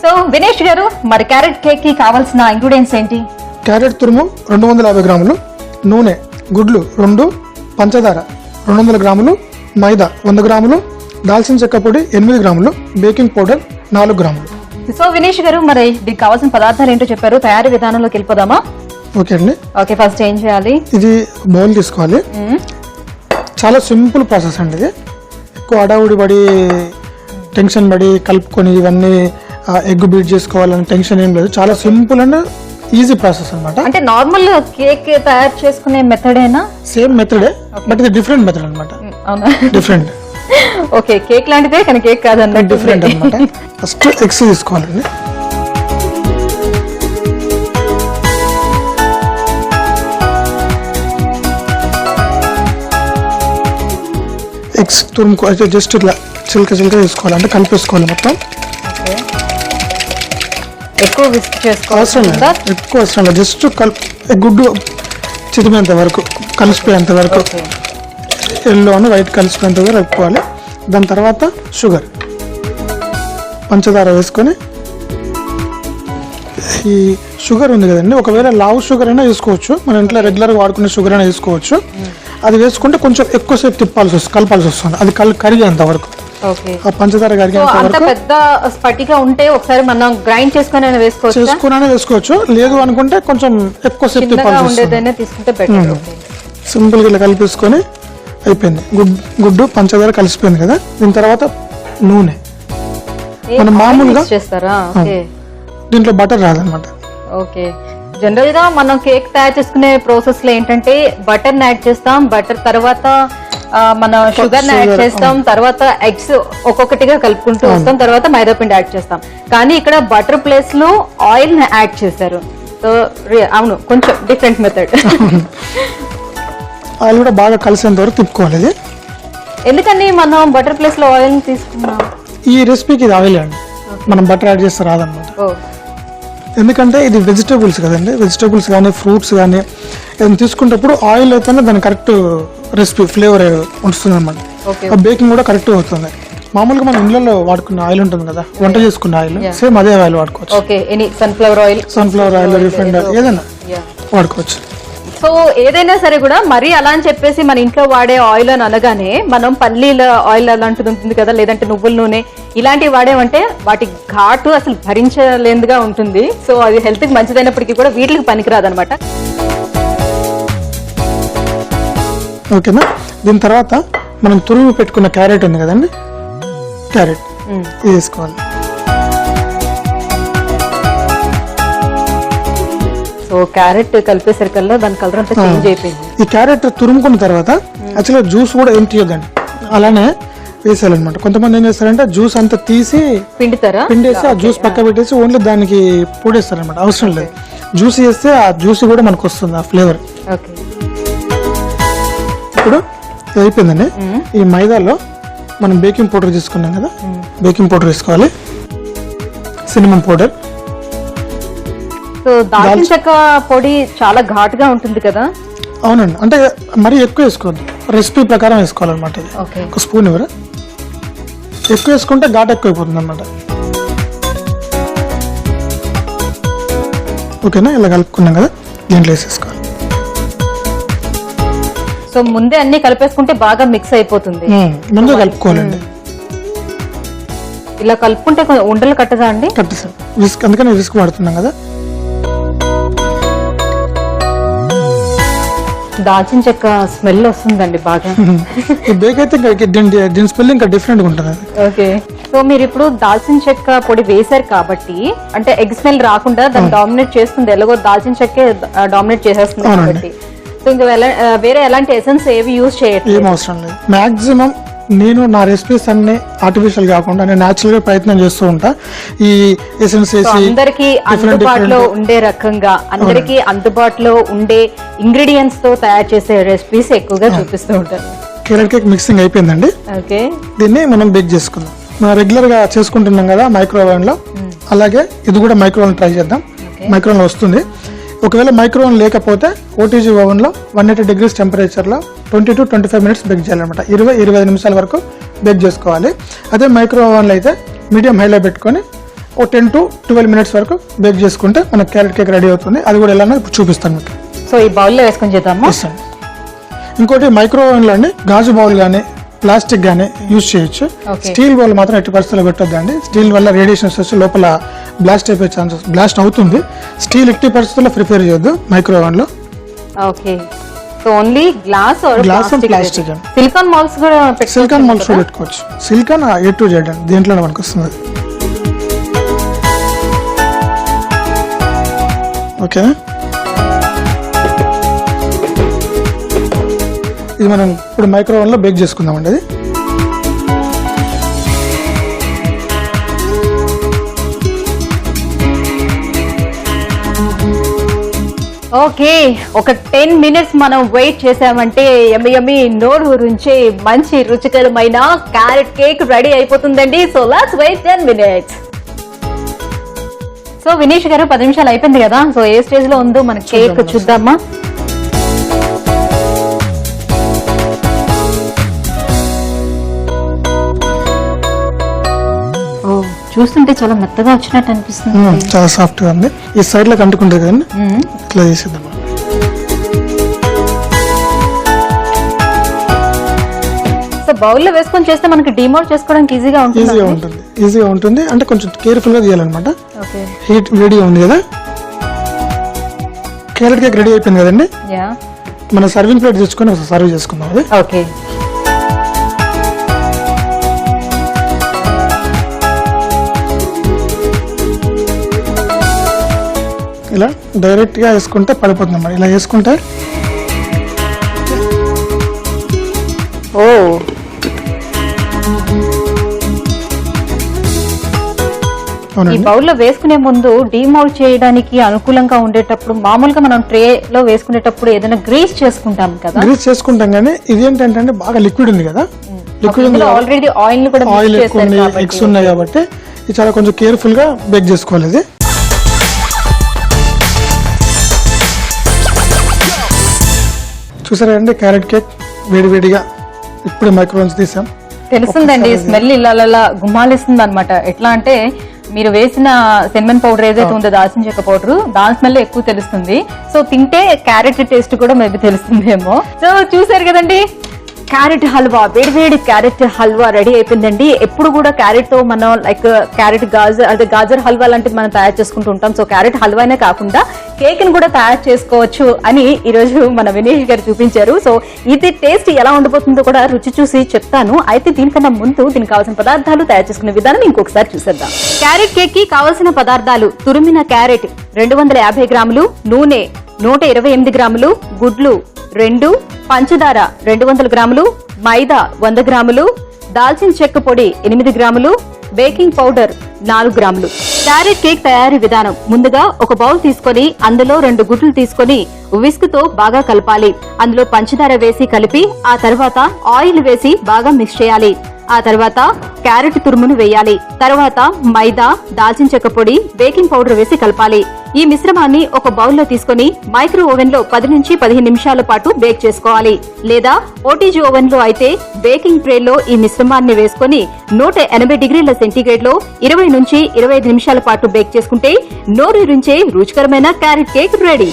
So Vinesh గారు, మరి carrot cake కి కావాల్సిన ఇంగ్రీడియంట్స్ ఏంటి? క్యారెట్ తురుము 250 గ్రాములు, నూనె, గుడ్లు 2, పంచదార 200 గ్రాములు, మైదా 100 గ్రాములు, దాల్చిన చెక్క పొడి 8 గ్రాములు, బేకింగ్ పౌడర్ 4 గ్రాములు. సో వినేష్ గారు, మరి దీనికి కావాల్సిన పదార్థాలు ఏంటో చెప్పారు, తయారీ విధానంలోకి వెళ్ళిపోదామా? ఓకే అండి. ఓకే, ఫస్ట్ ఏం చేయాలి? ఇది బౌల్ తీసుకోవాలి. చాలా సింపుల్ ప్రాసెస్ అండి ఇది. ఎక్కువ అడావుడి పడి టెన్షన్ పడి కలుపుకొని ఇవన్నీ ఎగ్ బీట్ చేసుకోవాలని టెన్షన్ ఏం లేదు. చాలా సింపుల్ అండ్ ఈజీ ప్రాసెస్ అన్నమాట. అంటే నార్మల్ కేక్ తయారు చేసుకునే మెథడేనా? సేమ్ మెథడే, బట్ ఇది డిఫరెంట్ మెథడ్ అనమాట. అవునా? డిఫరెంట్. ఓకే, కేక్ లాంటిదే కానీ కేక్ కాదన్నమాట. డిఫరెంట్ అనమాట. ఫస్ట్ ఎగ్స్ తీసుకోవాలండి. ఎగ్స్ తురుముకో అయితే జస్ట్ ఇట్లా చిల్క తీసుకోవాలి, అంటే కలిపేసుకోవాలి మొత్తం. ఎక్కువ విస్క్ అవసరం లేదు, ఎక్కువ అవసరం లేదు. జస్ట్ గుడ్డు చితిమేంత వరకు, కలిసిపోయేంత వరకు, ఎల్లో అని వైట్ కలిసిపోయేంత వరకు కలుపుకోవాలి. దాని తర్వాత షుగర్, పంచదార వేసుకొని, ఈ షుగర్ ఉంది కదండి, ఒకవేళ లావు షుగర్ అయినా వేసుకోవచ్చు, మన ఇంట్లో రెగ్యులర్గా వాడుకునే షుగర్ అయినా వేసుకోవచ్చు. అది వేసుకుంటే కొంచెం ఎక్కువసేపు కలపాల్సి వస్తుంది, అది కరిగేంత వరకు. ఆ పంచదార కరిగేంత వరకు. పెద్ద స్పటిగా ఉంటే ఒకసారి మనం గ్రైండ్ చేసుకుని వేసుకోవచ్చు, లేదు అనుకుంటే కొంచెం ఎక్కువసేపు తీసుకుంటే బెటర్. సింపుల్ గా కలిపేసుకొని అయిపోయింది. గుడ్డు పంచదార కలిసిపోయింది కదా. దీని తర్వాత నూనె మనం మామూలుగా చేస్తారా? దీంట్లో బటర్ రాదనమాట. ఓకే, జనరల్ గా మనం కేక్ తయారు చేసుకునే ప్రాసెస్ లో ఏంటంటే బటర్ యాడ్ చేస్తాం, బటర్ తర్వాత మనం షుగర్ యాడ్ చేస్తాం, తర్వాత ఎగ్స్ ఒక్కొక్కటిగా కలుపుకుంటూ వస్తాం, తర్వాత మైదా పిండి యాడ్ చేస్తాం. కానీ ఇక్కడ బటర్ ప్లేస్ లో ఆయిల్ యాడ్ చేశారు. సో అవును, కొంచెం డిఫరెంట్ మెథడ్. ఆయిల్ కూడా బాగా కలిసేంత వరకు తిప్పుకోవాలి. ఇది ఎందుకని మనం బటర్ ప్లేస్ లో ఆయిల్ తీసుకున్నాం? ఈ రెసిపీకి ఇది ఆయిల్ అండి, మనం బటర్ యాడ్ చేస్తే రాదనమాట. ఎందుకంటే ఇది వెజిటేబుల్స్ కదండి, వెజిటేబుల్స్ కానీ ఫ్రూట్స్ కానీ ఏదైనా తీసుకునేటప్పుడు ఆయిల్ అయితేనే దాని కరెక్ట్ రెసిపీ ఫ్లేవర్ వస్తుంది అనమాట. బేకింగ్ కూడా కరెక్ట్ అవుతుంది. మామూలుగా మన ఇంట్లో వాడుకున్న ఆయిల్ ఉంటుంది కదా, వంట చేసుకున్న ఆయిల్, సేమ్ అదే ఆయిల్ వాడుకోవచ్చు. సన్ఫ్లవర్ ఆయిల్, రిఫైండ్ ఆయిల్ ఏదైనా వాడుకోవచ్చు. సో ఏదైనా సరే కూడా మరి అలా అని చెప్పేసి మన ఇంట్లో వాడే ఆయిల్ అని అనగానే మనం పల్లీల ఆయిల్ అలాంటిది ఉంటుంది కదా, లేదంటే నువ్వుల నూనె ఇలాంటివి వాడేమంటే వాటి ఘాటు అసలు భరించలేనిదిగా ఉంటుంది. సో అది హెల్త్ కి మంచిదైనప్పటికీ కూడా వీటికి పనికిరాదు అనమాట. ఓకేనా. దీని తర్వాత మనం తురుము పెట్టుకున్న క్యారెట్ ఉంది కదండి, క్యారెట్ వేసుకోవాలి. సో క్యారెట్ కలిపేసరికల్లా దాని కలర్ అంతా చేంజ్ అయిపోయింది. ఈ క్యారెట్ తురుముకున్న తర్వాత యాక్చువల్గా జ్యూస్ కూడా ఏం తీయొద్దండి, అలానే వేసేయాలన్నమాట. కొంతమంది ఏం చేస్తారంటే జ్యూస్ అంతా తీసి పిండేసి ఆ జ్యూస్ పక్క పెట్టేసి ఓన్లీ దానికి పొడేస్తారనమాట. అవసరం లేదు, జ్యూస్ చేస్తే ఆ జ్యూస్ కూడా మనకు వస్తుంది, ఆ ఫ్లేవర్. ఇప్పుడు అయిపోయిందండి. ఈ మైదాలో మనం బేకింగ్ పౌడర్ తీసుకున్నాం కదా, బేకింగ్ పౌడర్ వేసుకోవాలి, సిన్నమన్ పౌడర్. సో దాల్చిన చెక్క పొడి చాలా ఘాటుగా ఉంటుంది కదా. అవునండి, అంటే మరీ ఎక్కువ వేసుకోవద్దు, రెసిపీ ప్రకారం వేసుకోవాలన్నమాట. ఒక స్పూన్ ఎవరు ఎక్కువ వేసుకుంటే ఘాటు ఎక్కువ అయిపోతుంది అనమాట. ఓకేనా, ఇలా కలుపుకున్నాం కదా, దీంట్లో వేసేసుకోవాలి. సో ముందే అన్ని కలిపేసుకుంటే బాగా మిక్స్ అయిపోతుంది. ముందే కలుపుకోవాలండి. ఇలా కలుపుకుంటే ఉండలు కట్టదా అండి? కట్టేసాం, విస్క్, అందుకని విస్క్ వాడుతున్నాం కదా. దాల్చిన చెక్క స్మెల్ వస్తుందండి బాగా. బేక్ అయితే దీని స్మెల్ ఇంకా డిఫరెంట్ గా ఉంటుంది. ఓకే, సో మీరు ఇప్పుడు దాల్చిన చెక్క పొడి వేశారు కాబట్టి అంటే ఎగ్ స్మెల్ రాకుండా దాన్ని డామినేట్ చేస్తుంది, ఎలాగో దాల్చిన చెక్కే డామినేట్ చేసేస్తుంది కాబట్టి. సో ఇంకా వేరే ఎలాంటి ఎసెన్స్ ఏవి యూజ్ చేయట్లేదు? ఏం అవసరం లేదు. మాక్సిమం నేను నా రెసిపీస్ అన్ని ఆర్టిఫిషియల్ కాకుండా నేను న్యాచురల్ గా ప్రయత్నం చేస్తూ ఉంటా. ఈ ఎసెన్స్ అందరికి అందుబాటులో ఉండే రకంగా, అందరికి అందుబాటులో ఉండే ఇంగ్రీడియంట్స్ తో తయారు చేసే రెసిపీస్ ఎక్కువగా చూపిస్తూ ఉంటారు. క్యారెట్ కేక్ మిక్సింగ్ అయిపోయిందండి. ఓకే, దీన్ని మనం బేక్ చేసుకుందాం. మనం రెగ్యులర్ గా చేసుకుంటున్నాం కదా మైక్రోవేవ్ లో, అలాగే ఇది కూడా మైక్రోవేవ్ ట్రై చేద్దాం. మైక్రోవేవ్ లో వస్తుంది. ఒకవేళ మైక్రోవేవ్ లేకపోతే ఓటీజీ ఓవెన్ లో 180 degrees టెంపరేచర్ లో 20 to 25 minutes బేక్ చేయాలన్నమాట. 20-25 నిమిషాల వరకు బేక్ చేసుకోవాలి. అదే మైక్రో ఓవెన్లో అయితే మీడియం హైలో పెట్టుకొని ఓ 10 to 12 minutes వరకు బేక్ చేసుకుంటే మన క్యారెట్ కేక్ రెడీ అవుతుంది. అది కూడా ఎలా ఇప్పుడు చూపిస్తాను మీకు. సో ఈ బౌల్లో వేసుకొని చేద్దామా? ఇంకోటి మైక్రోవేవ్లో అండి గాజు బౌల్ కానీ ప్లాస్టిక్ కానీ యూజ్ చేయొచ్చు. స్టీల్ బౌల్ మాత్రం ఎట్టి పరిస్థితుల్లో పెట్టొద్దండి. స్టీల్ వల్ల రేడియేషన్స్ వచ్చి లోపల బ్లాస్ట్ అయిపోయే ఛాన్సెస్, బ్లాస్ట్ అవుతుంది. స్టీల్ ఎట్టి పరిస్థితుల్లో ప్రిపేర్ చేయొద్దు మైక్రోవేవ్ లో. Okay, so only glass and plastic. Silicon moulds కూడా సిలికాన్ మౌల్స్ కూడా పెట్టుకోవచ్చు. సిలికాన్ A to Z అండి, దీంట్లోనే మనకు వస్తుంది. ఓకే, ఇది మనం ఇప్పుడు మైక్రోవేవ్ లో బేక్ చేసుకుందామండి. అది ఓకే, ఒక 10 minutes మనం వెయిట్ చేసామంటే యమ్మి నోరు గురించి మంచి రుచికరమైన క్యారెట్ కేక్ రెడీ అయిపోతుందండి. So let's wait 10 minutes. So Vineesh గారు 10 నిమిషాలు అయిపోయింది కదా, సో ఏ స్టేజ్ లో ఉందో మన కేక్ చూద్దామా? చూస్తుంటే చాలా మెత్తగా వచ్చినట్టు అనిపిస్తుంది. చాలా సాఫ్ట్ గా ఉంది. ఈ సైడ్ లో కంటుకుంటుంది కదండి, ఇట్లా చేసేద్దాం. సో బౌల్లో వేసుకొని చేస్తే మనకి డిమోల్డ్ చేసుకోవడానికి ఈజీగా ఉంటుంది. అంటే కొంచెం కేర్ఫుల్ గా చేయాలన్నమాట. హీట్ వేడిగా ఉంది కదా. క్యారెట్ కేక్ రెడీ అయిపోయింది కదండి. మన సర్వింగ్ ప్లేట్ తెచ్చుకొని ఒకసారి సర్వ్ చేసుకుందాం. అది ఓకే, ఇలా డైరెక్ట్ గా వేసుకుంటే పడిపోతుంది అన్నమాట. ఇలా వేసుకుంటే ఈ బౌల్ లో వేసుకునే ముందు డీమౌల్డ్ చేయడానికి అనుకూలంగా ఉండేటప్పుడు మామూలుగా మనం ట్రే లో వేసుకునేటప్పుడు ఏదైనా గ్రీస్ చేసుకుంటాం కదా. గ్రీస్ చేసుకుంటాం కానీ ఇది ఏంటంటే బాగా లిక్విడ్ ఉంది కదా. లిక్విడ్ ఆల్రెడీ ఆయిల్ కూడా ఎగ్స్ ఉన్నాయి కాబట్టి ఇది చాలా కొంచెం కేర్ఫుల్ గా బేక్ చేసుకోవాలి. ఇది చూసారా అండి, క్యారెట్ కేక్ వేడివేడిగా ఇప్పుడు మైక్రోవేవ్ తీసాం. తెలుస్తుందండి స్మెల్ ఇలా గుమ్మాలిస్తుంది అనమాట. ఎట్లా అంటే మీరు వేసిన సిన్నమన్ పౌడర్ ఏదైతే ఉందో దాల్చిన చెక్క పౌడర్, దాని స్మెల్ ఎక్కువ తెలుస్తుంది. సో తింటే క్యారెట్ టేస్ట్ కూడా మేబీ తెలుస్తుందేమో. సో చూసారు కదండి, క్యారెట్ హల్వా, వేడివేడి క్యారెట్ హల్వా రెడీ అయిపోయిందండి. ఎప్పుడు కూడా క్యారెట్ తో మనం లైక్ క్యారెట్ గాజర్ హల్వా లాంటిది మనం తయారు చేసుకుంటూ ఉంటాం. సో క్యారెట్ హల్వానే కాకుండా కేక్ ని కూడా తయారు చేసుకోవచ్చు అని ఈ రోజు మన వినేష్ గారు చూపించారు. సో ఇది టేస్ట్ ఎలా ఉండబోతుందో కూడా రుచి చూసి చెప్తాను. అయితే దీనికన్నా ముందు దీనికి కావాల్సిన పదార్థాలు, తయారు చేసుకునే విధానం ఇంకొకసారి చూసేద్దాం. క్యారెట్ కేక్ కి కావాల్సిన పదార్థాలు: తురిమిన క్యారెట్ 250 గ్రాములు, నూనె 128 గ్రాములు, గుడ్లు 2, పంచదార 200 గ్రాములు, మైదా 100 గ్రాములు, దాల్చిన చెక్క పొడి 8 గ్రాములు, బేకింగ్ పౌడర్ 4 గ్రాములు. క్యారెట్ కేక్ తయారీ విధానం: ముందుగా ఒక బౌల్ తీసుకొని అందులో 2 గుడ్లు తీసుకొని విస్క్ తో బాగా కలపాలి. అందులో పంచదార వేసి కలిపి ఆ తర్వాత ఆయిల్ వేసి బాగా మిక్స్ చేయాలి. ఆ తర్వాత క్యారెట్ తురుమును వేయాలి. తర్వాత మైదా, దాల్చిన చెక్క పొడి, బేకింగ్ పౌడర్ వేసి కలపాలి. ఈ మిశ్రమాన్ని ఒక బౌల్లో తీసుకొని మైక్రో ఓవెన్ లో 10 నుంచి 15 నిమిషాల పాటు బేక్ చేసుకోవాలి. లేదా ఓటీజీ ఓవెన్ లో అయితే బేకింగ్ ట్రే లో ఈ మిశ్రమాన్ని వేసుకొని 180 డిగ్రీల సెంటీగ్రేడ్ లో 20 నుంచి 25 నిమిషాల పాటు బేక్ చేసుకుంటే నోరూరించే రుచికరమైన క్యారెట్ కేక్ రెడీ.